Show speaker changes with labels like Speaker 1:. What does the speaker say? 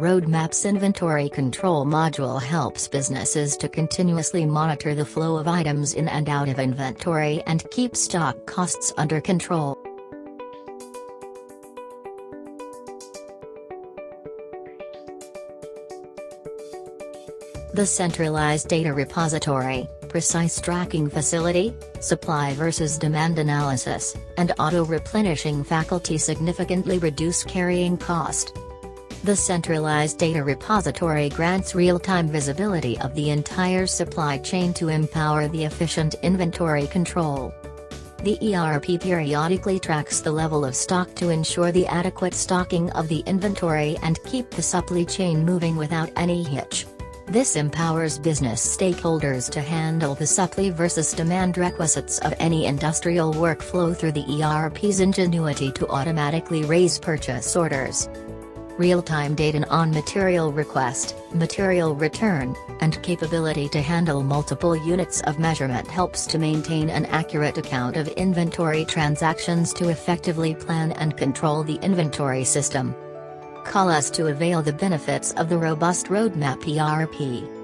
Speaker 1: Roadmap's inventory control module helps businesses to continuously monitor the flow of items in and out of inventory and keep stock costs under control. The Centralized Data Repository, Precise Tracking Facility, Supply versus Demand Analysis, and Auto-Replenishing Faculty significantly reduce carrying cost. The Centralized Data Repository grants real-time visibility of the entire supply chain to empower the efficient inventory control. The ERP periodically tracks the level of stock to ensure the adequate stocking of the inventory and keep the supply chain moving without any hitch. This empowers business stakeholders to handle the supply versus demand requisites of any industrial workflow through the ERP's ingenuity to automatically raise purchase orders. Real-time data on material request, material return, and capability to handle multiple units of measurement helps to maintain an accurate account of inventory transactions to effectively plan and control the inventory system. Call us to avail the benefits of the robust Roadmap ERP.